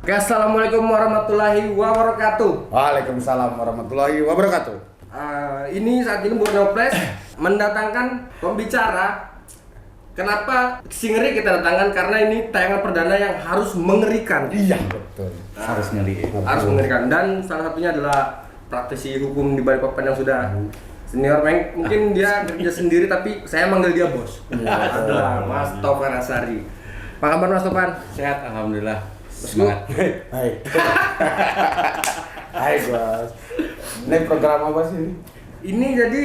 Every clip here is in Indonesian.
Oke, assalamualaikum warahmatullahi wabarakatuh. Waalaikumsalam warahmatullahi wabarakatuh. Ini saat ini Borneo Flash mendatangkan pembicara. Kenapa si ngeri kita datangkan? Karena ini tayangan perdana yang harus mengerikan. Iya betul. Harus ngeri. Harus mengerikan, dan salah satunya adalah praktisi hukum di Balikpapan yang sudah senior. Mungkin dia kerja sendiri, tapi saya manggil dia bos. Adalah Mas Topan Asari. Apa kabar Mas Topan? Sehat, alhamdulillah. Semangat. Hai. Hai bos. Ini program apa sih ini? Ini jadi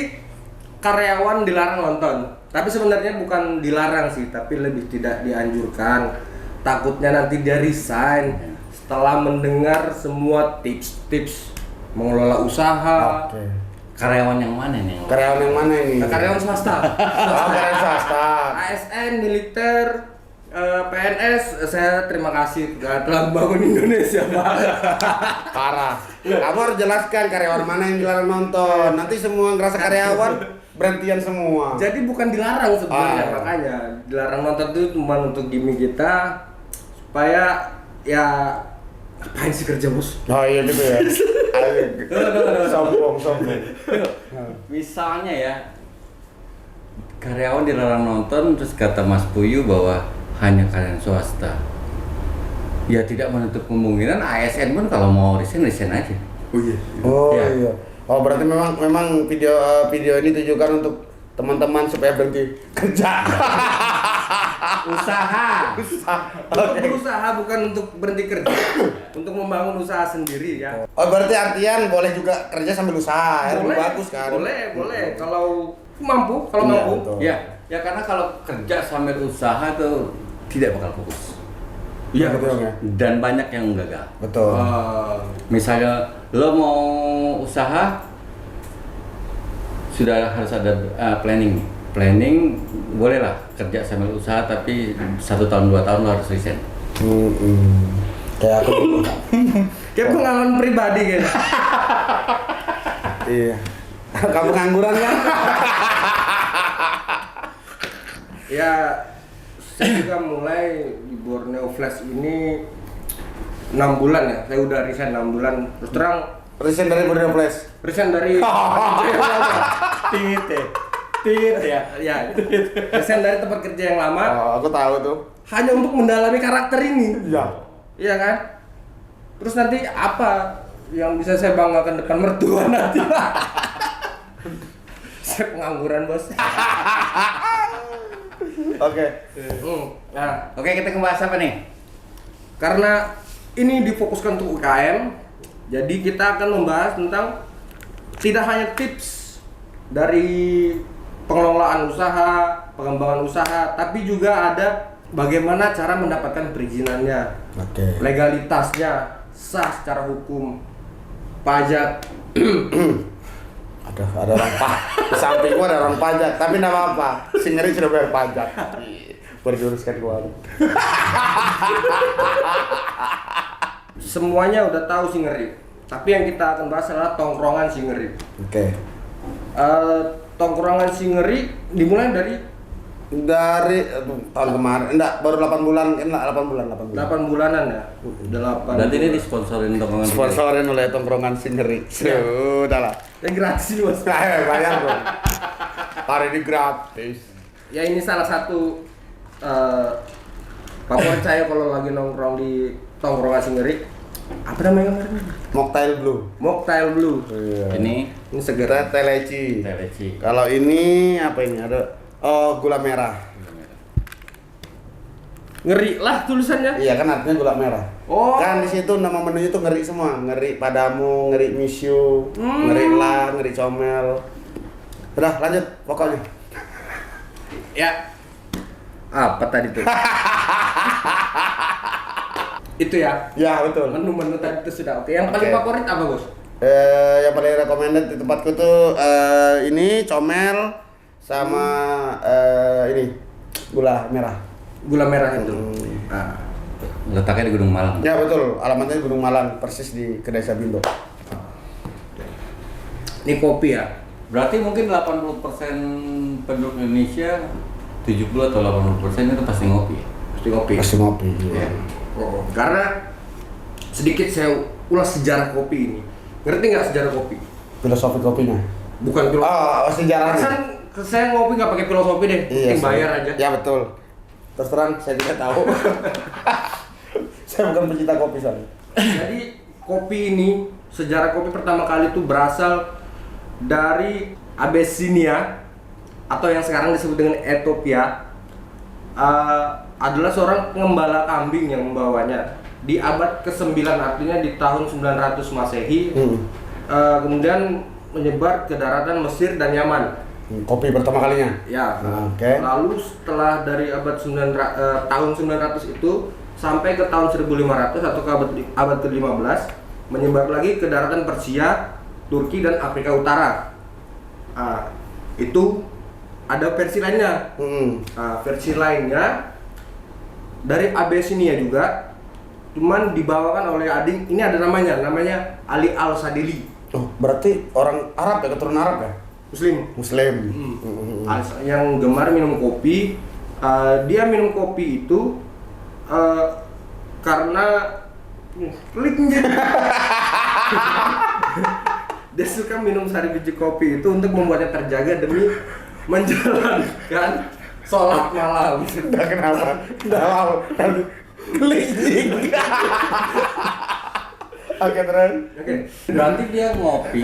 karyawan dilarang nonton. Tapi sebenarnya bukan dilarang sih, tapi lebih tidak dianjurkan. Takutnya nanti dia resign setelah mendengar semua tips-tips mengelola usaha. Oke. Karyawan yang mana nih? Karyawan yang mana ini? Karyawan swasta. Karyawan swasta. ASN, militer, PNS. Saya terima kasih telah membangun Indonesia, Pak. Parah. Kamu harus jelaskan karyawan mana yang dilarang nonton. Nanti semua ngerasa karyawan berhentian semua. Jadi bukan dilarang sebenarnya, Ah. makanya dilarang nonton itu cuma untuk gimmick kita supaya ya ngapain sih kerja bos? Oh iya gitu ya. Sombong. Misalnya ya, karyawan dilarang nonton, terus kata Mas Puyu bahwa hanya karyawan swasta. Ya tidak menutup kemungkinan ASN pun kalau mau resign aja. Oh iya. Oh Ya. iya. Oh berarti memang video ini ditujukan untuk teman-teman supaya berhenti kerja. Usaha. Untuk berusaha, bukan untuk berhenti kerja. Untuk membangun usaha sendiri ya. Oh berarti artian boleh juga kerja sambil usaha, lebih bagus kan? Boleh. Kalau mampu, Iya, mampu. betul. Ya karena kalau kerja sambil usaha tuh tidak bakal fokus. Iya, betul ya. Dan banyak yang gagal. Betul. Misalnya lo mau usaha, sudah harus ada planning. Planning bolehlah kerja sambil usaha, tapi 1 tahun 2 tahun lo harus resign. Kayak aku. Kayak pengalaman pribadi gitu. Iya. Kamu pengangguran kan? Ya, saya juga mulai di Borneo Flash ini 6 bulan ya. Saya udah resign 6 bulan. Terus terang Resign dari Borneo Flash. resign dari Tit ya. ya, resign dari tempat kerja yang lama Oh, aku tahu tuh. hanya untuk mendalami karakter ini. Iya. Iya kan? Terus nanti apa yang bisa saya banggakan depan mertua nanti? Saya pengangguran, Bos. Oke. Nah, Oke, kita ngebahas apa nih? karena ini difokuskan untuk UKM, jadi kita akan membahas tentang tidak hanya tips dari pengelolaan usaha, pengembangan usaha, tapi juga ada bagaimana cara mendapatkan perizinannya, Oke. legalitasnya, sah secara hukum, pajak. Ada orang di sampingku ada orang pajak, tapi enggak apa-apa. Si ngeri sudah bayar pajak. Baru diuruskan gua. Semuanya udah tahu si ngeri. Tapi yang kita akan bahas adalah tongkrongan si ngeri. Oke. Tongkrongan si ngeri dimulai dari Dari tahun kemarin, enggak, baru 8 bulan, 8 bulan. 8 bulanan ya. 8. Berarti ini disponsorin tongkrongan. Sponsorin oleh tongkrongan si ngeri. Sudah lah. Gratis Bos. Bayar dong. Hari ini gratis. Ya ini salah satu favorit saya kalau lagi nongkrong di tongkrongan si ngeri. Apa namanya kemarin? Mocktail Blue. Mocktail Blue. Iya. Ini Ini segar. Teleci. TLC. Kalau ini apa ini? Ada gula merah. Ngeri lah tulisannya. Iya kan artinya gula merah. Oh. Kan di situ nama menunya tuh ngeri semua. Ngeri padamu, ngeri miss you, ngeri lah, ngeri comel. Udah lanjut pokoknya. Ya. Apa tadi tuh? Itu ya. Ya betul. Menu-menu tadi itu sudah oke. Yang paling Oke. favorit apa, Bos? Yang paling recommended di tempatku tuh ini comel sama ini gula merah. Gula merah itu. Nah, Letaknya di Gunung Malang. Ya betul. Alamatnya di Gunung Malang, persis di Kedai Sabindo. ini kopi ya. Berarti mungkin 80% penduduk Indonesia, 70 atau 80% itu pasti ngopi. Pasti kopi. Pasti ngopi. Ya. Oh, karena sedikit saya ulas sejarah kopi ini. Ngerti nggak sejarah kopi? Filosofi kopinya. Bukan filosofi. Sejarahnya. Saya ngopi nggak pakai filosofi deh, Iya, penting bayar aja. Ya betul. Terus terang saya tidak tahu. Saya bukan pecinta kopi soalnya. Jadi kopi ini, sejarah kopi pertama kali itu berasal dari Abyssinia atau yang sekarang disebut dengan Ethiopia. Adalah seorang pengembala kambing yang membawanya di abad ke-9, artinya di tahun 900 Masehi. Kemudian menyebar ke daratan Mesir dan Yaman. Kopi pertama kalinya? Ya. Oke. Lalu setelah dari tahun 900 itu sampai ke tahun 1500 atau ke abad ke-15 menyebar lagi ke daratan Persia, Turki dan Afrika Utara. Itu ada versi lainnya. Versi lainnya dari Abyssinia juga, cuman dibawakan oleh Ading. Ini ada namanya Ali Al-Sadili. Oh, berarti orang Arab ya, keturunan Arab ya? Muslim. Yang gemar minum kopi. Dia minum kopi itu karena kliknya. Dia suka minum sari biji kopi itu untuk membuatnya terjaga demi menjalankan sholat malam. Udah kenapa? Udah klik. Oke, terus. Oke. Berarti dia ngopi,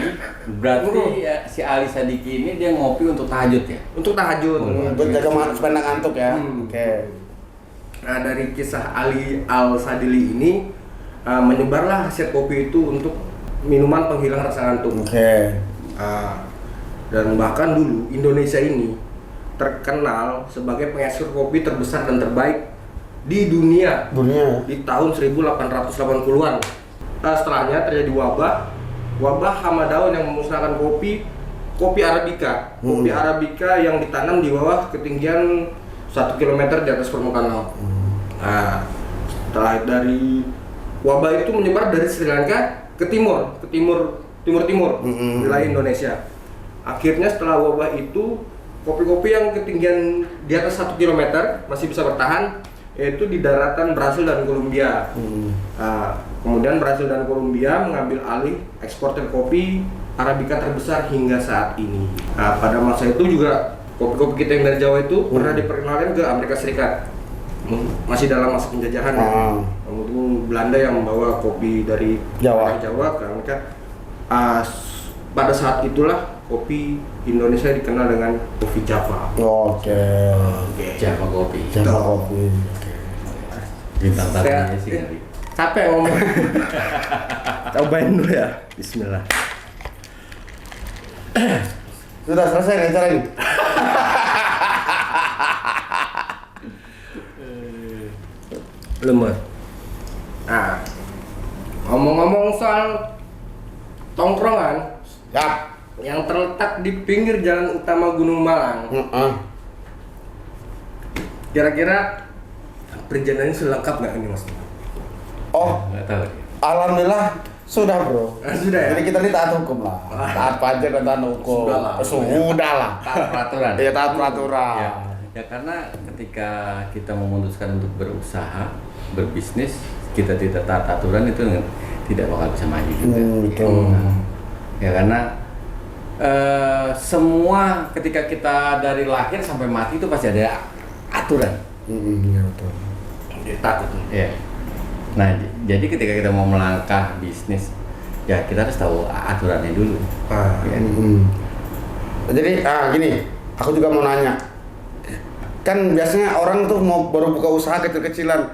ya, si Ali Sadiki ini dia ngopi untuk tahajud ya? Untuk tahajud. Untuk jaga supaya nggak ngantuk ya. Oke. Nah, dari kisah Ali Al-Sadili ini menyebarlah khasiat kopi itu untuk minuman penghilang rasa ngantuk. Oke. Dan bahkan dulu Indonesia ini terkenal sebagai penghasil kopi terbesar dan terbaik di dunia di tahun 1880-an. Setelahnya terjadi wabah hama daun yang memusnahkan kopi Arabica. Kopi Arabica yang ditanam di bawah ketinggian 1 km di atas permukaan laut. Nah, setelah dari wabah itu menyebar dari Sri Lanka ke timur wilayah Indonesia. Akhirnya setelah wabah itu kopi-kopi yang ketinggian di atas 1 km masih bisa bertahan, yaitu di daratan Brasil dan Kolombia. Kemudian Brasil dan Kolombia mengambil alih eksportir kopi Arabica terbesar hingga saat ini. Pada masa itu juga kopi-kopi kita yang dari Jawa itu pernah diperkenalkan ke Amerika Serikat. Masih dalam masa penjajahan. Kemudian Belanda yang membawa kopi dari Jawa ke Amerika. Pada saat itulah kopi Indonesia dikenal dengan kopi Java. Oke. Java kopi. Bintang tamunya sih Ari. Capek ngomong. Cobain dulu ya. Bismillah. Sudah selesai nih cara ini. Lemot. Nah, ngomong-ngomong soal tongkrongan yang terletak di pinggir jalan utama Gunung Malang. Kira-kira perjalanannya selengkap nggak ini Mas? Oh, nggak tahu. Alhamdulillah sudah bro. Sudah ya. Jadi kita ini taat hukum lah. Taat pajak dan taat hukum. Sudah lah. Taat peraturan. Iya, taat peraturan. Ya karena ketika kita memutuskan untuk berusaha, berbisnis, kita tidak taat aturan itu tidak bakal bisa maju juga. Betul. Ya karena semua ketika kita dari lahir sampai mati itu pasti ada aturan. Iya betul. Takut. Ya. Nah, jadi ketika kita mau melangkah bisnis, ya kita harus tahu aturannya dulu. Ya. Jadi gini, aku juga mau nanya. Kan biasanya orang tuh mau baru buka usaha kecil-kecilan,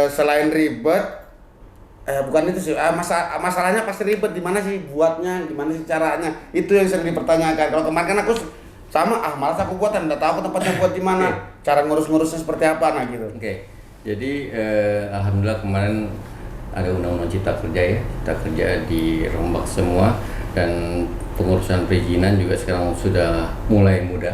selain ribet, bukan itu sih, masalahnya pasti ribet. Di mana sih buatnya, gimana sih caranya? Itu yang sering dipertanyakan. Kalau kemarin kan aku sama, malas aku buatan, nggak tahu tempatnya buat di mana, cara ngurus-ngurusnya seperti apa, nah gitu. Oke. Jadi alhamdulillah kemarin ada undang-undang cipta kerja ya, cipta kerja dirombak semua, dan pengurusan perizinan juga sekarang sudah mulai mudah.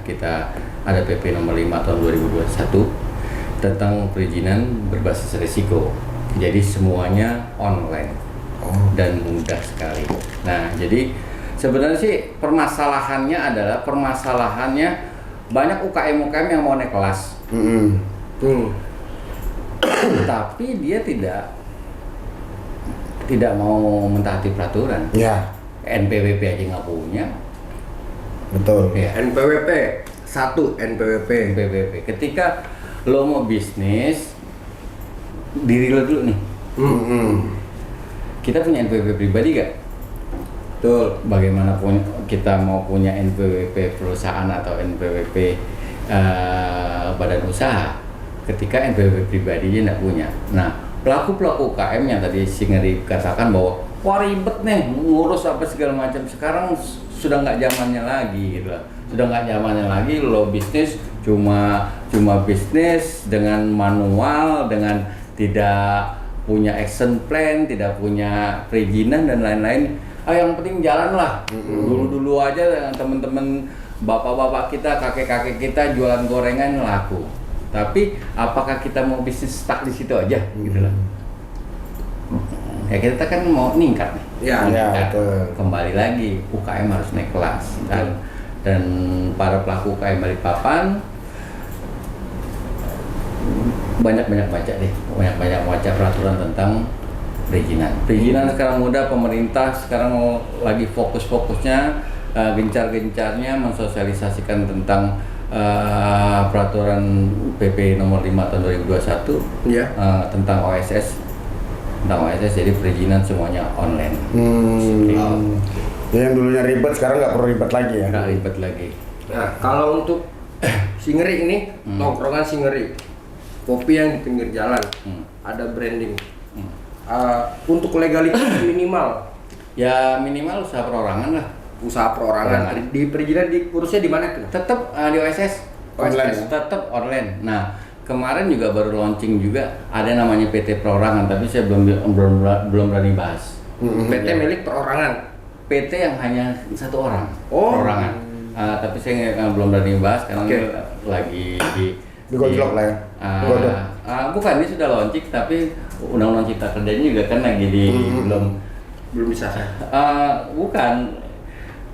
Kita ada PP nomor 5 tahun 2021 tentang perizinan berbasis risiko. Jadi semuanya online dan mudah sekali. Nah, jadi sebenarnya sih permasalahannya banyak UKM yang mau naik kelas. Tapi dia tidak tidak mau mentaati peraturan. Ya, NPWP aja nggak punya. betul. Ya. NPWP, satu NPWP. NPWP. Ketika lo mau bisnis, diri lo dulu nih. Kita punya NPWP pribadi gak? Betul. Bagaimanapun kita mau punya NPWP perusahaan atau NPWP badan usaha, ketika NPWP pribadi dia nggak punya. Nah, pelaku-pelaku UKM yang tadi si Ngeri katakan bahwa wah ribet nih ngurus apa segala macam, sekarang sudah nggak zamannya lagi gitu lah. Sudah nggak zamannya lagi lo bisnis cuma bisnis dengan manual, dengan tidak punya action plan, tidak punya perizinan dan lain-lain. Yang penting jalan lah. Dulu aja dengan teman-teman bapak-bapak kita, kakek-kakek kita jualan gorengan laku. Tapi apakah kita mau bisnis stuck di situ aja gitu lah. Ya kita kan mau ningkat nih. Ya, betul. Kembali lagi UKM harus naik kelas dan para pelaku UKM Balikpapan banyak baca peraturan tentang perizinan sekarang mudah. Pemerintah sekarang lagi fokusnya gencar-gencarnya mensosialisasikan tentang peraturan PP nomor 5 tahun 2021 ya. tentang OSS, jadi perizinan semuanya online. Ya, yang dulunya ribet sekarang nggak perlu ribet lagi ya. Nggak ribet lagi. Nah, kalau untuk Singeri ini, tongkrongan Singeri, kopi yang di pinggir jalan, ada branding. Untuk legalitas minimal, Ya minimal usaha perorangan lah. usaha perorangan. Di perizinan diurusnya di mana tuh? Tetap di OSS. Online ya? Tetap online. Nah, kemarin juga baru launching juga ada namanya PT Perorangan, tapi saya belum berani bahas. PT milik perorangan. PT yang hanya satu orang, Oh. perorangan. Tapi saya belum berani bahas karena Oke. lagi Digojlok lah ya. Digodok. Bukan, ini sudah launching, tapi undang-undang cipta kerjanya juga kan lagi Belum bisa. bukan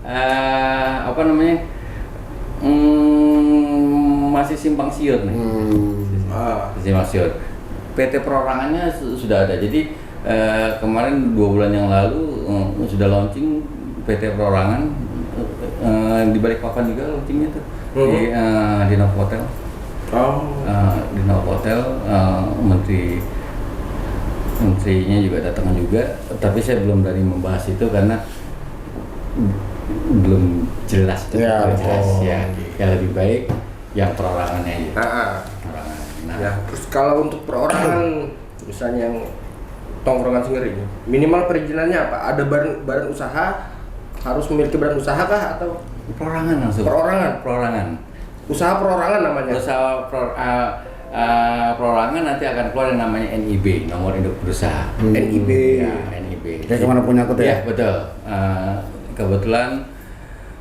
apa namanya, masih simpang siur nih. Simpang siur. PT perorangannya sudah ada. Jadi kemarin 2 bulan yang lalu sudah launching PT Perorangan di Balikpapan juga launchingnya tuh di Novotel. Di Novotel menterinya juga datang juga, tapi saya belum berani membahas itu karena belum jelas tuh. Ya, jelas oh. ya. Yang lebih baik yang perorangannya aja. Perorangan. Nah, Ya, terus kalau untuk perorangan, misalnya yang tongkrongan Singeri, minimal perizinannya apa? Ada badan usaha, harus memiliki badan usaha kah atau perorangan langsung. Perorangan. Usaha perorangan namanya? Usaha perorangan nanti akan keluar yang namanya NIB, nomor induk berusaha. NIB. Ya, NIB. Kayak kemana punya aku tuh Ya, ya? betul. Kebetulan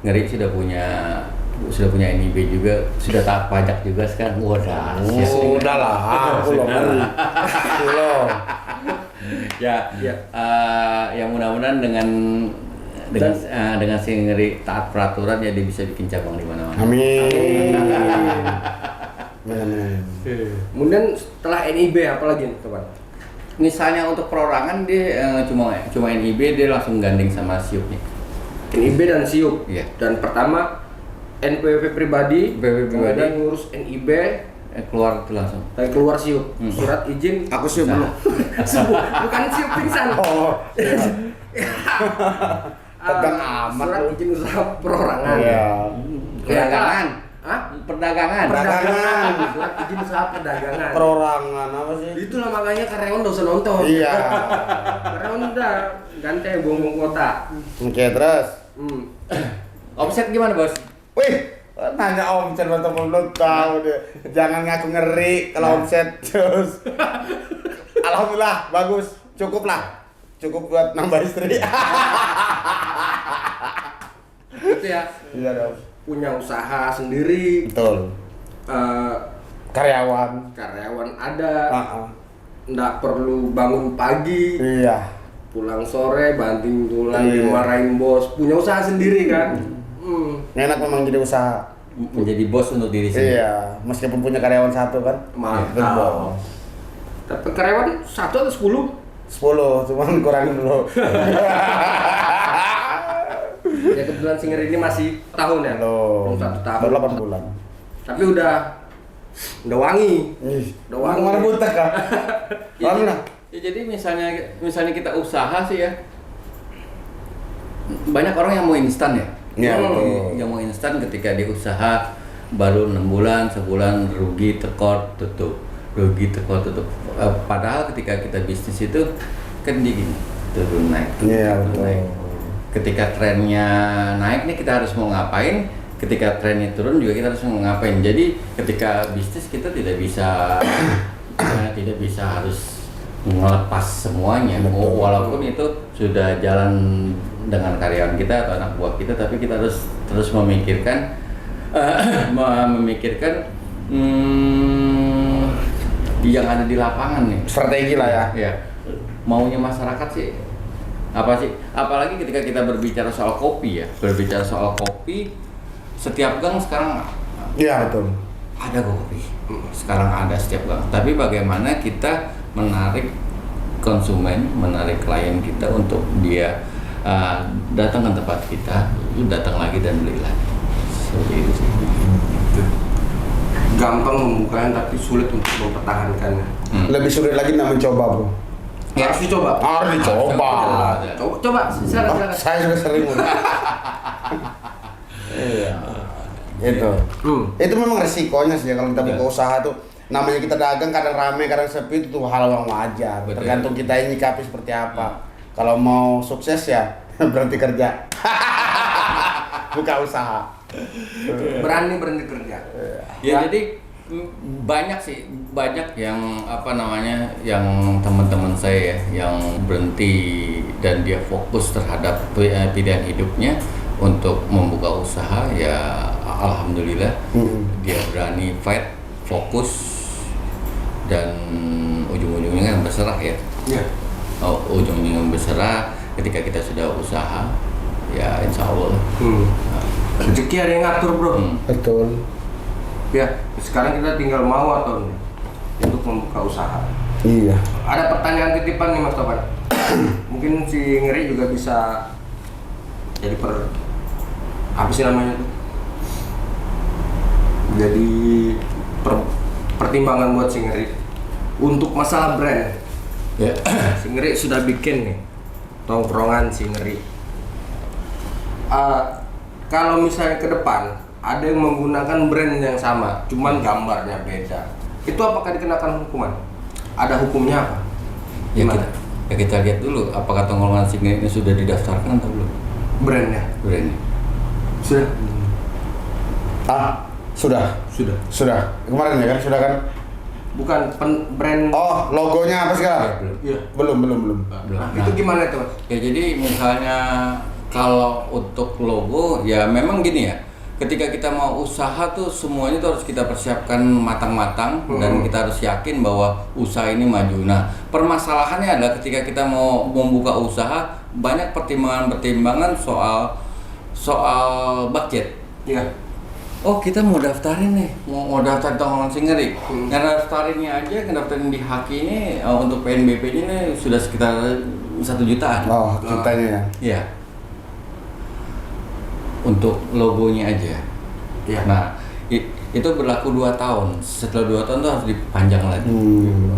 Ngeri sudah punya NIB juga, sudah taat pajak juga sekarang. Wadah. Udah lah, aku loh. Aku loh. Ya. Yang mudah-mudahan dengan si Ngeri taat peraturan ya dia bisa bikin cabang di mana-mana. Amin. Kemudian setelah NIB apa lagi teman? Misalnya untuk perorangan dia cuma NIB, dia langsung gandeng sama SIUP nih. NIB dan SIUP. Iya. Dan pertama NPWP pribadi, kemudian ngurus NIB, Keluar itu langsung. dan keluar SIUP. Surat izin. Aku sih belum. Bukan SIUP pingsan. Oh. Tegang amat Surat lu. izin usaha perorangan. Iya. Perdagangan. Hah? Perdagangan. Perdagangan. Surat izin usaha perdagangan. Perorangan apa sih? Itulah makanya karyawan udah usah nonton. Iya. Karyawan udah ganti buang-buang kuota. Oke, terus. Offset gimana, Bos? Wih, nanya omset atau belum tahu deh. Jangan ngaku ngeri kalau omset terus. Alhamdulillah bagus, cukup lah. Cukup buat nambah istri. Itu ya. Iya dong. Punya usaha sendiri. Betul. Karyawan. Karyawan ada. Nggak perlu bangun pagi, Iya. pulang sore, banting tulang, Iya. dimarahin bos. Punya usaha sendiri kan. Enak memang jadi usaha. Menjadi bos untuk diri sendiri. Iya, meskipun punya karyawan satu kan. Mantap. Betul. Tapi karyawan 1 atau 10? 10, cuman kurangin dulu. Ya kebetulan Singer ini masih tahun ya. Belum. 1 tahun. Baru 8 bulan. Tapi udah wangi. Udah wangi. Mana butek kah? Ya, Mana? jadi misalnya kita usaha sih ya. Banyak orang yang mau instan ya. Iya, betul. Yang mau instan ketika dia usaha baru 6 bulan, sebulan rugi, tekor, tutup. Rugi, tekor, tutup. Padahal ketika kita bisnis itu kan dia gini, turun naik. Iya, turun, betul. naik. Ketika trennya naik nih kita harus mau ngapain? Ketika trennya turun juga kita harus mau ngapain? Jadi ketika bisnis kita tidak bisa tidak bisa harus melepas semuanya. Betul. Walaupun itu sudah jalan dengan karyawan kita atau anak buah kita, tapi kita harus terus memikirkan yang ada di lapangan nih. Strategi lah ya. Ya, maunya masyarakat sih apa sih? Apalagi ketika kita berbicara soal kopi ya, setiap gang sekarang Iya, betul. ada kopi. Sekarang ada setiap gang. Tapi bagaimana kita menarik konsumen, menarik klien kita untuk dia datang ke tempat kita, datang lagi dan beli lagi. Seperti itu sih. Gampang membukanya tapi sulit untuk mempertahankannya. Lebih sulit lagi nak mencoba, Bro. Ya. Harus dicoba. Harus dicoba. Coba, silakan. Saya juga sering udah. Iya. Itu. Itu memang resikonya sih ya, kalau kita buka usaha tuh. Namanya kita dagang kadang rame, kadang sepi, itu hal yang wajar. Betul. Tergantung kita ini nyikapi seperti apa. Kalau mau sukses ya berhenti kerja. Buka usaha. Berani kerja. Ya, jadi banyak yang yang teman-teman saya ya, yang berhenti dan dia fokus terhadap pilihan hidupnya untuk membuka usaha ya, alhamdulillah dia berani fight, fokus, dan ujung-ujungnya kan berserah ya. Iya. Ujung-ujungnya berserah ketika kita sudah usaha ya, insya Allah. Rezeki ada yang ngatur, Bro. Betul. Ya, sekarang kita tinggal mau atau enggak untuk membuka usaha. Iya. Ada pertanyaan titipan nih Mas Topan. Mungkin si Ngeri juga bisa jadi apa sih namanya tuh? Jadi pertimbangan buat si Ngeri untuk masalah brand. Ya. Si Ngeri sudah bikin nih tongkrongan si Ngeri. Kalau misalnya ke depan ada yang menggunakan brand yang sama, cuman gambarnya beda, itu apakah dikenakan hukuman? Ada hukumnya apa? Gimana? Kita lihat dulu apakah tongkrongan Singer ini sudah didaftarkan atau belum. Brandnya? Sudah. Sudah. Kemarin ya kan sudah kan? Bukan brand. Oh, logonya apa sekarang? Iya. Belum. Itu gimana itu, Mas? Ya, jadi misalnya kalau untuk logo ya memang gini ya. Ketika kita mau usaha tuh semuanya tuh harus kita persiapkan matang-matang dan kita harus yakin bahwa usaha ini maju. Nah, permasalahannya adalah ketika kita mau membuka usaha banyak pertimbangan soal budget. Iya. Oh, kita mau daftarin nih, mau daftar tongkrongan Singeri. Ngedaftarinnya aja, ngedaftarin di Haki ini untuk PNBP-nya ini sudah sekitar 1 jutaan. Oh, kitanya ya. Iya. Untuk logonya aja. Iya. Nah, itu berlaku 2 tahun. Setelah 2 tahun itu harus dipanjang lagi.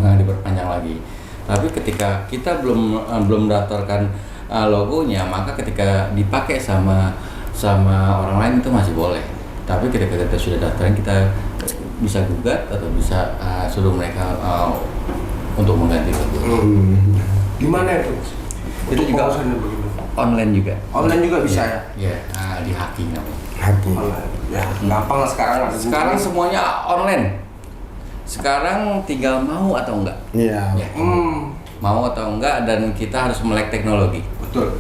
Nah, diperpanjang lagi. Tapi ketika kita belum daftarkan logonya, maka ketika dipakai sama orang lain itu masih boleh. Tapi ketika kita sudah daftarin, kita bisa gugat atau bisa suruh mereka untuk mengganti logo. Gimana itu? Itu juga online juga. Online juga bisa ya? Iya, di Haki namanya. Hati. Online. Ya, gampang lah sekarang. Sekarang semuanya online. Sekarang tinggal mau atau enggak. Iya. Ya. Mau atau enggak, dan kita harus melek teknologi. Betul.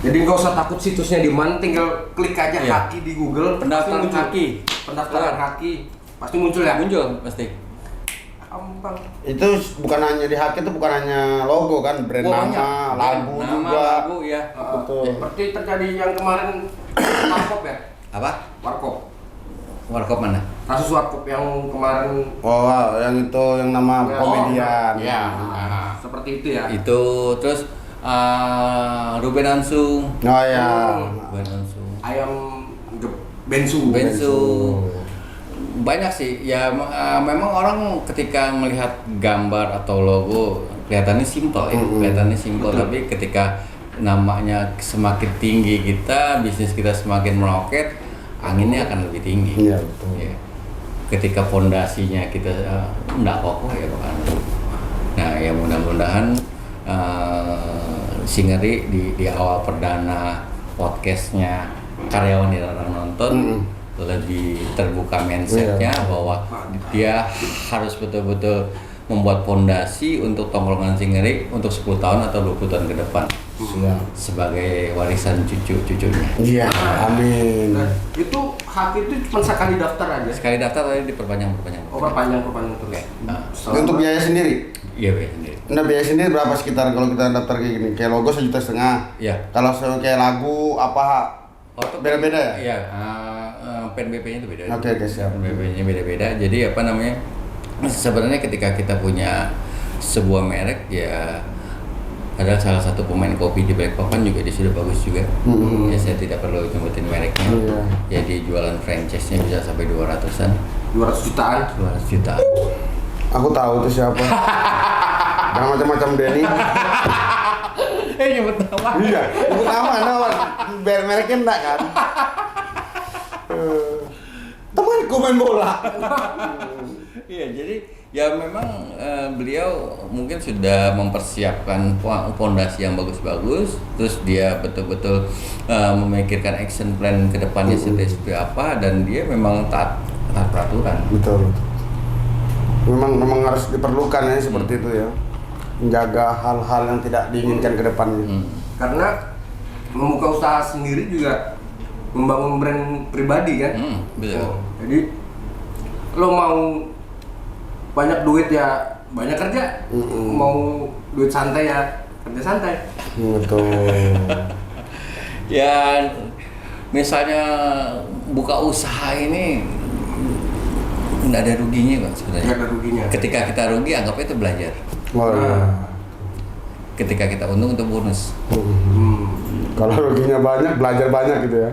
Jadi nggak usah takut situsnya di mana, tinggal klik aja Iya. Haki di Google. Pendaftaran pasti muncul. Haki. Pendaftaran Haki pasti muncul ya? Muncul pasti. Gampang. Itu bukan hanya di Haki, itu bukan hanya logo kan, brand nama, lagu Nama, juga. lagu ya. Betul. Seperti terjadi yang kemarin Warkop ya? Apa? Warkop. Warkop mana? Kasus Warkop yang kemarin Oh, yang itu yang nama komedian. Ya. seperti itu ya. Itu terus Ruben Onsu. Oh ya. Ruben Onsu. Ayam bensu. Banyak sih. Ya memang orang ketika melihat gambar atau logo kelihatannya simpel ya. Kelihatannya simpel, tapi ketika namanya semakin tinggi kita, bisnis kita semakin meroket, anginnya akan lebih tinggi. Iya, betul. Ya. Ketika fondasinya kita nggak kokoh ya kan. Nah, ya mudah-mudahan Singeri di awal perdana podcastnya karyawan dilarang nonton lebih terbuka mindsetnya bahwa dia harus betul-betul membuat fondasi untuk tongkrongan Singeri untuk 10 tahun atau 20 tahun ke depan. Sebagai warisan cucu-cucunya. Iya, amin. Nah, itu hak itu cuma sekali daftar aja. Sekali daftar tadi diperpanjang. Oh, perpanjang terus. Untuk biaya sendiri? Iya, biaya sendiri. Nah, biaya sendiri berapa sekitar kalau kita daftar kayak gini? Kayak logo 1,5 juta. Iya. Kalau kayak lagu apa beda-beda ya? Iya, PNBP-nya itu beda. Oke, siap. PNBP-nya beda-beda. Jadi apa namanya? Sebenarnya ketika kita punya sebuah merek ya ada salah satu pemain kopi di Balikpapan juga dia sudah bagus juga. Ya saya tidak perlu nyebutin mereknya. Ya dia jualan franchise-nya bisa sampai 200-an. 200 jutaan. 200 jutaan. Aku tahu itu siapa. Jangan macam-macam Denny. Nyebut nama. Iya, itu nama mereknya enggak kan? Temanku main bola. Iya, jadi ya memang beliau mungkin sudah mempersiapkan fondasi yang bagus-bagus, terus dia betul-betul memikirkan action plan ke depannya seperti apa, dan dia memang taat peraturan. Betul. Memang harus diperlukan ya seperti itu ya. Menjaga hal-hal yang tidak diinginkan ke depannya. Karena membuka usaha sendiri juga membangun brand pribadi kan. Betul. Jadi lo mau banyak duit ya banyak kerja, mau duit santai ya kerja santai. Betul. Ya misalnya buka usaha ini nggak ada ruginya Pak sebenarnya. Nggak ada ruginya. Ketika kita rugi anggap itu belajar. Ketika kita untung itu bonus. Kalau ruginya banyak, belajar banyak gitu ya.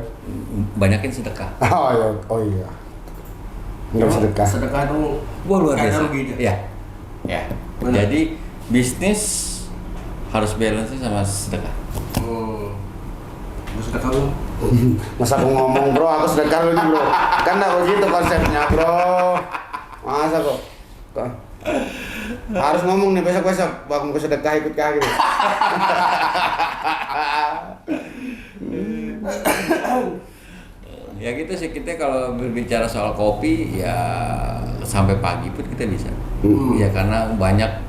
Banyakin sedekah. Oh iya. Nggak sedekah. Sedekah itu Wah luar nggak ada biasa. ruginya. Ya. Benar. Jadi bisnis harus balance sama sedekah. Sedekah lu. Masa aku ngomong bro, aku sedekah lu nih bro. Kan nggak begitu konsepnya bro. Masa kok? Harus ngomong nih besok-besok, aku mau sedekah ikut kah gitu. Ya gitu sih, kita kalau berbicara soal kopi ya sampai pagi pun kita bisa. Ya karena banyak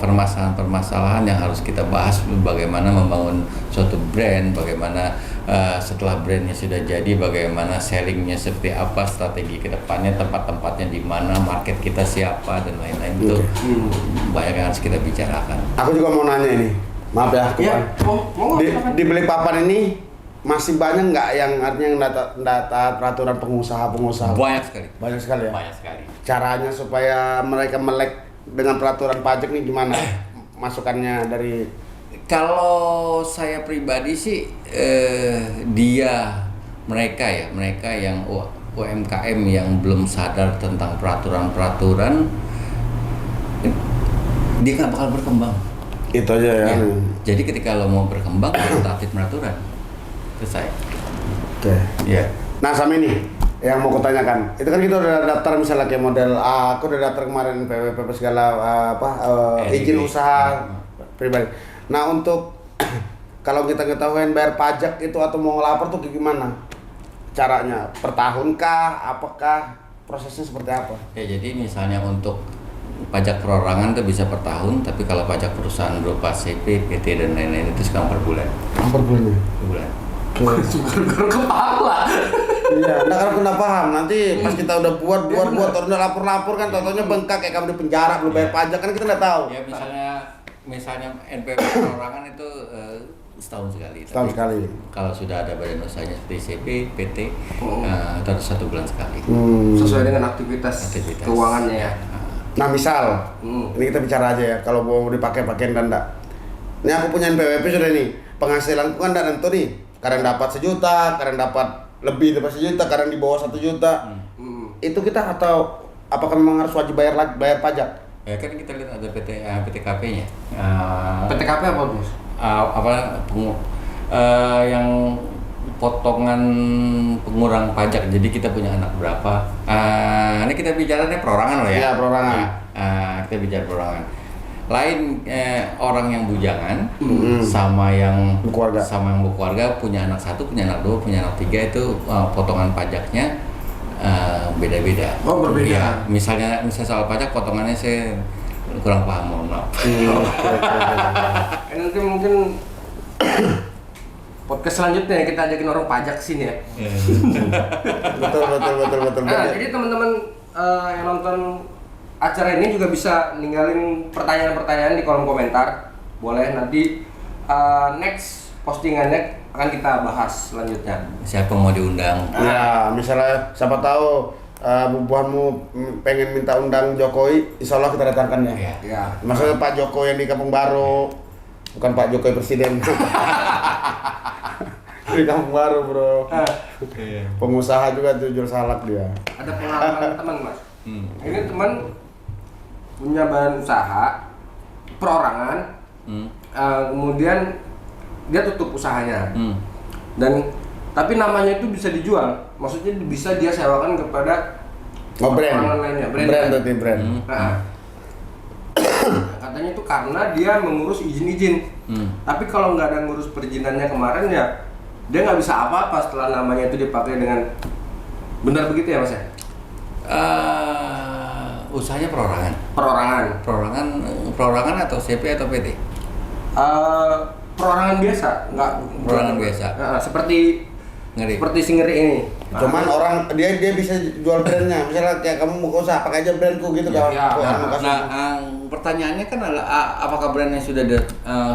permasalahan-permasalahan yang harus kita bahas, bagaimana membangun suatu brand, bagaimana setelah brandnya sudah jadi, bagaimana sellingnya seperti apa, strategi kedepannya, tempat-tempatnya di mana, market kita siapa dan lain-lain. Itu banyak yang harus kita bicarakan. Aku juga mau nanya ini, maaf ya. Di Balikpapan ini masih banyak nggak yang artinya yang data peraturan pengusaha-pengusaha? Banyak sekali. Banyak sekali ya. Banyak sekali. Caranya supaya mereka melek dengan peraturan pajak nih gimana? Masukannya dari Kalau saya pribadi sih mereka yang UMKM yang belum sadar tentang peraturan-peraturan, dia nggak bakal berkembang. itu aja ya. Jadi ketika lo mau berkembang, harus taati peraturan. Selesai. Oke. Ya. Nah sama ini yang mau kutanyakan, itu kan kita udah daftar misalnya kayak model aku udah daftar kemarin PWP segala izin usaha pribadi. Nah untuk kalau kita ketahuan bayar pajak itu atau mau ngelapor tuh gimana caranya? Per tahun kah? Apakah prosesnya seperti apa? Ya jadi misalnya untuk pajak perorangan itu bisa per tahun, tapi kalau pajak perusahaan berupa CP, PT dan lain-lain itu sekarang per bulan. Per bulan. Per bulan. Sugar kepala. Iya, nah kalau kena paham nanti pas kita udah buat udah lapor kan, contohnya bengkak kayak kamu di penjara belum bayar pajak kan kita nggak tahu. Ya misalnya NPWP perorangan itu setahun sekali. Setahun Tapi sekali. Kalau sudah ada badan usahanya seperti CP, PT, itu harus 1 bulan sekali. Sesuai dengan aktivitas keuangannya ya. Nah misal, ini kita bicara aja ya, kalau mau dipakai ganda. Ini aku punya NPWP sudah nih, penghasilanku kan tidak nentu nih. Kadang dapat 1 juta, kadang dapat lebih dari 1 juta, kadang di bawah 1 juta. Itu kita atau apakah memang harus wajib bayar pajak? Ya kan kita lihat ada PTKP-nya. PTKP apa bos? Yang potongan pengurang pajak. Jadi kita punya anak berapa? Ini kita bicaranya perorangan loh ya. Iya, perorangan. Kita bicara perorangan. Lain orang yang bujangan sama yang berkeluarga punya anak 1, punya anak 2, punya anak 3 itu potongan pajaknya beda-beda. Oh, berbeda. Ya, misalnya soal pajak potongannya saya kurang paham, mohon maaf. Nanti mungkin podcast selanjutnya kita ajakin orang pajak sini ya. Betul. Nah, jadi teman-teman yang nonton acara ini juga bisa ninggalin pertanyaan-pertanyaan di kolom komentar. Boleh nanti next postingannya akan kita bahas selanjutnya. Siapa mau diundang? Ya, misalnya siapa tahu bubuhanmu pengen minta undang Jokowi, insya Allah kita datangkan ya. Ya. Maksudnya Pak Jokowi yang di Kampung Baru, bukan Pak Jokowi Presiden. Di Kampung Baru bro. Pengusaha juga tuh jual salak dia. Ada pengalaman teman mas. Ini teman punya badan usaha perorangan, kemudian dia tutup usahanya, dan tapi namanya itu bisa dijual, maksudnya bisa dia sewakan kepada brand lainnya, brand. Nah, katanya itu karena dia mengurus izin-izin, tapi kalau nggak ada ngurus perizinannya kemarin ya dia nggak bisa apa-apa setelah namanya itu dipakai dengan benar, begitu ya mas ya? Usahanya perorangan. Perorangan atau CP atau PT? Perorangan biasa, perorangan biasa. Seperti Singeri ini. Cuman orang dia bisa jual brandnya. Misalnya kayak kamu mau usaha pakai aja brandku gitu kan. Pertanyaannya kan adalah apakah brandnya sudah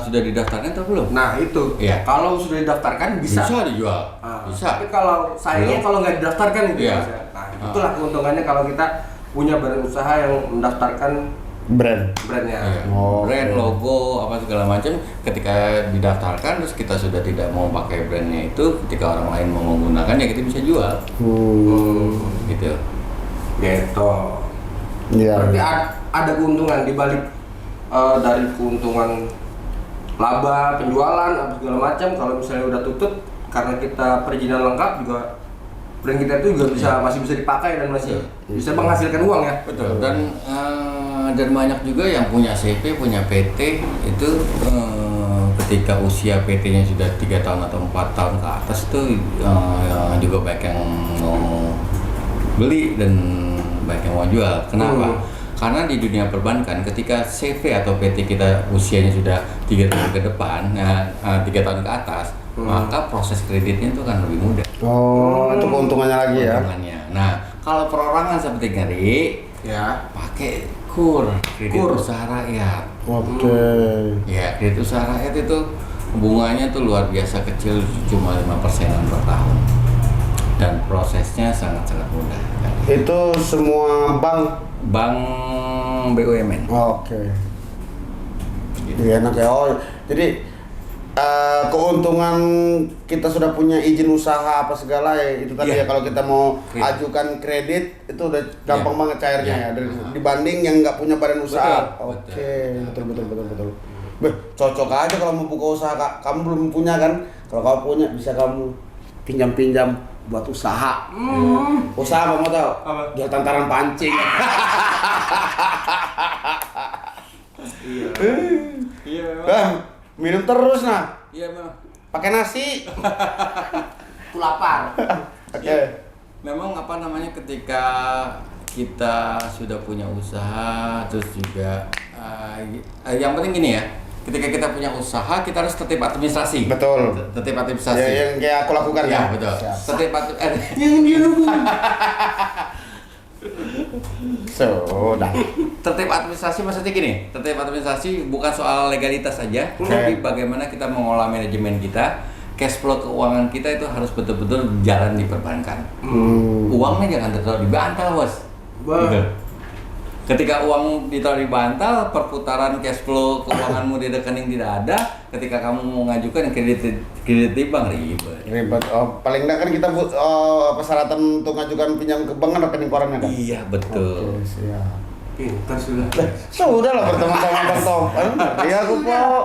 didaftarkan atau belum? Nah itu. Ya. Kalau sudah didaftarkan bisa dijual. Bisa. Tapi kalau sayangnya kalau nggak didaftarkan itu ya. bisa. Nah itulah keuntungannya kalau kita punya badan usaha yang mendaftarkan brandnya. Ya. Brand, logo, apa segala macam. Ketika didaftarkan, terus kita sudah tidak mau pakai brandnya itu, ketika orang lain mau menggunakan ya kita bisa jual. Gitu. Iya. Berarti ada keuntungan di balik dari keuntungan laba, penjualan, apa segala macam. Kalau misalnya udah tutup, karena kita perizinan lengkap juga, brand kita itu juga masih bisa dipakai dan masih bisa menghasilkan uang ya. Betul. Dan banyak juga yang punya CP, punya PT itu ketika usia PT-nya sudah 3 tahun atau 4 tahun ke atas itu juga banyak yang mau beli dan banyak yang mau jual. Kenapa? Karena di dunia perbankan ketika CV atau PT kita usianya sudah 3 tahun ke depan, 3 tahun ke atas, maka proses kreditnya itu akan lebih mudah. Itu keuntungannya lagi ya. Nah, kalau perorangan seperti Ngeri, Ya. pakai kredit usaha rakyat. Oke. Ya, kredit usaha rakyat itu bunganya tuh luar biasa kecil, cuma 5% per tahun. Dan prosesnya sangat-sangat mudah. Itu semua bank BUMN. Oke. Iya enak ya. Jadi keuntungan kita sudah punya izin usaha apa segala ya itu tadi ya, kalau kita mau ajukan kredit itu udah gampang banget cairnya ya dibanding yang nggak punya badan usaha. Oke, betul. Cocok aja kalau mau buka usaha, Kak. Kamu belum punya kan? Kalau kamu punya bisa kamu pinjam buat usaha. Usaha apa mau tahu? Jual tantaran pancing. Iya memang. Minum terus nah. Iya memang. Pakai nasi. Aku lapar. Oke. Memang ketika kita sudah punya usaha, terus juga yang penting gini ya, ketika kita punya usaha kita harus tertib administrasi. Betul. Tertib administrasi. Ya, yang kayak aku lakukan ya. ya. Betul. Tertib Yang dia lupa. Sudah. Tertib administrasi maksudnya gini, tertib administrasi bukan soal legalitas saja, tapi bagaimana kita mengolah manajemen kita, cash flow keuangan kita itu harus betul-betul jalan di perbankan. Uangnya jangan ditaruh di bantal, Bos. Gitu. Ketika uang ditaruh di bantal, perputaran cash flow keuanganmu di rekening tidak ada. Ketika kamu mau ngajukan kredit di bank ribet. Ribet. Oh, paling enggak kan kita persyaratan untuk ngajukan pinjam ke bank kan rekening korannya kan? Iya betul. Oke, siap. Pintar sudah. Sudah lah berteman sama Bang Topan. Iya aku kok.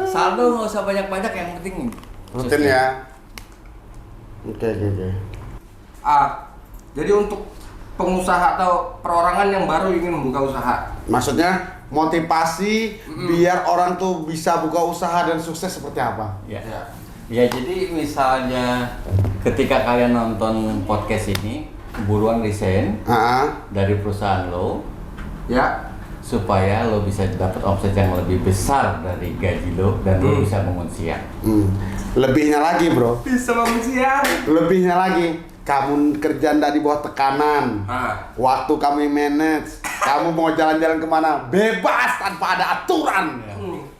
Saldo nggak usah banyak-banyak, yang penting Rutin ya. Oke. Jadi untuk pengusaha atau perorangan yang baru ingin membuka usaha. Maksudnya motivasi biar orang tuh bisa buka usaha dan sukses seperti apa? Ya. Ya jadi misalnya ketika kalian nonton podcast ini, buruan resign dari perusahaan lo, Ya. supaya lo bisa dapat omset yang lebih besar dari gaji lo dan lo bisa bangun siang. Lebihnya lagi bro, Bisa bangun siang. lebihnya lagi. Kamu kerja ndak di bawah tekanan. Waktu kami manage, kamu mau jalan-jalan kemana? Bebas tanpa ada aturan.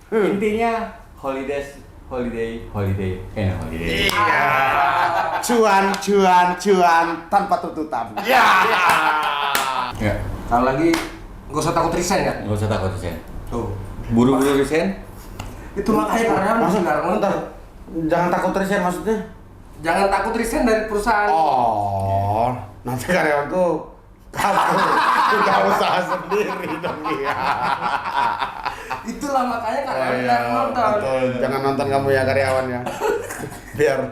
Intinya holiday, and holiday. Cuan tanpa tuntutan. Ya. Kalau lagi nggak usah takut resign ya. Nggak usah takut resign. Tuh. Buru-buru resign. Itu makanya karyawan Maksud nggak bentar. Jangan takut resign maksudnya? Jangan takut resign dari perusahaan. Oh, nanti karyawan tuh kabur, udah usaha sendiri dong dia. Itulah makanya karyawan nggak nonton. Betul. Jangan nonton kamu ya karyawan ya. biar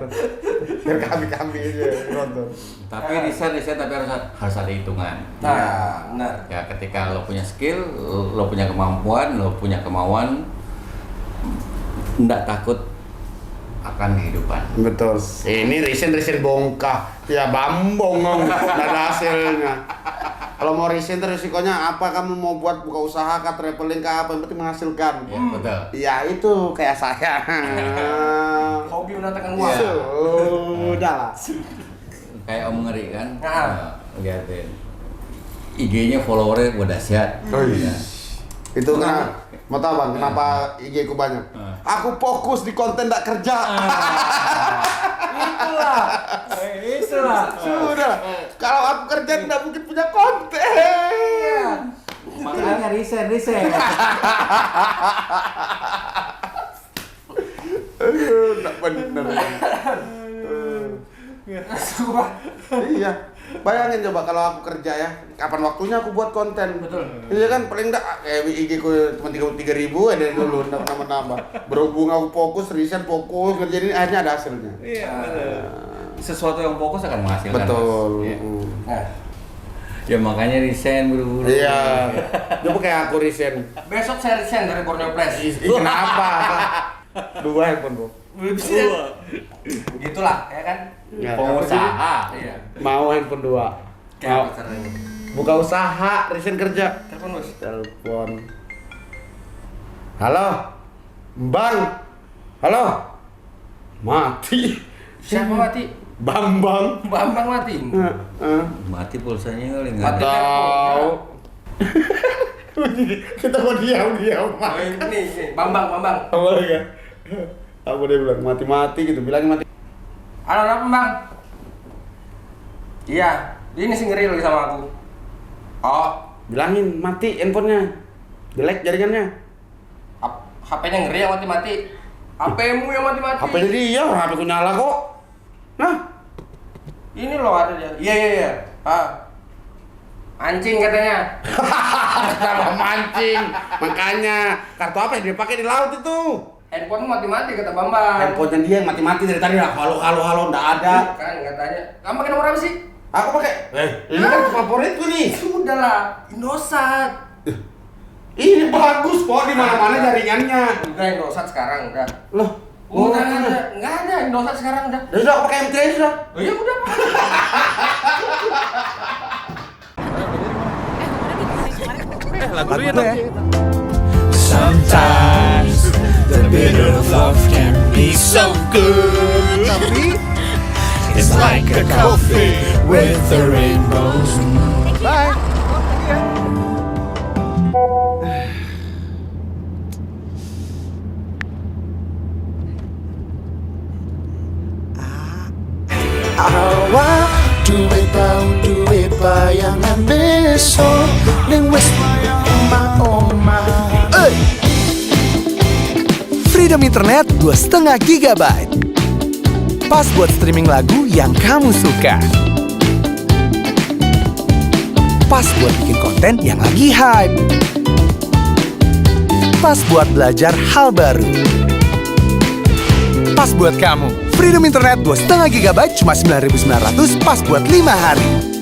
kami aja nonton. Tapi resign tapi harus ada hitungan. Nah, benar. Ya ketika lo punya skill, lo punya kemampuan, lo punya kemauan, nggak takut akan kehidupan. Betul. Ini resign bongkah. Ya bambong nggak ada hasilnya. Kalau mau resign terus risikonya apa? Kamu mau buat buka usaha kah, traveling kah, apa yang penting menghasilkan. Ya betul. Ya itu kayak saya. Hobi mendatangkan uang. Iya. Sudah lah. Kayak Om Ngeri kan. Lihatin. IG-nya followernya udah dahsyat. Iya. Itu kenapa? Mau tahu bang, kenapa IG ku banyak? Aku fokus di konten tak kerja. Itulah. Sudah. Kalau aku kerja tidak mungkin punya konten. Makanya resign. Enggak bener. Iya. Bayangin coba kalau aku kerja ya, kapan waktunya aku buat konten? Betul. Iya kan paling enggak kayak IG ku cuma 3.000 dari dulu nambah. Berhubung aku fokus, riset fokus, ngerjain ini akhirnya ada hasilnya. Iya betul. Sesuatu yang fokus akan menghasilkan. Betul. Ya. Ya makanya resign buru-buru. Iya. Coba kayak aku resign. Besok saya resign dari Borneo Press. Kenapa? 2 handphone, Bro. Gitulah, ya kan? Ya, Pengusaha. Iya. Mau handphone 2. Kayak caranya. Buka usaha, resign kerja. Telepon bos. Telepon. Halo. Bang. Halo. Mati. Siapa mati? Bambang. Bambang mati. Mati pulsanya kali Mati. nggak ada. Tahu. Kita mau diam. Ini, Bambang. Apa ya? Apa dia bilang mati gitu, bilangin mati. Halo, apa Bang? Iya, ini sih ngeri lagi sama aku. Oh, Bilangin mati handphonenya. Jelek jaringannya. HP-nya ngeri yang mati-mati. HP-mu yang mati-mati. HP-nya dia, HP ku nyala kok. Nah, Ini loh ada dia. Iya. Mancing katanya. sama mancing. Makanya kartu apa yang dia pakai di laut itu? Handphone mati-mati kata Bambang. Handphonenya dia yang mati-mati dari tadi lah. Halo, enggak ada. Kan katanya. Kamu pakai nomor apa sih? Aku pakai. Ini kan favoritku nih. Sudahlah, Indosat. Ini bagus kok di mana-mana jaringannya. Udah Indosat sekarang udah. Loh, Udah nggak ada Indosat sekarang udah. Sudah aku pakai M3 sudah. Oh iya udah. Sometimes the bitter love can be so good. It's like a coffee with the rainbows. Bye. awal duit tahun duit bayangan besok ning wis oma-oma. Freedom Internet 2,5 GB. Pas buat streaming lagu yang kamu suka. Pas buat bikin konten yang lagi hype. Pas buat belajar hal baru. Pas buat kamu. Freedom Internet 2,5 GB cuma 9.900 pas buat 5 hari.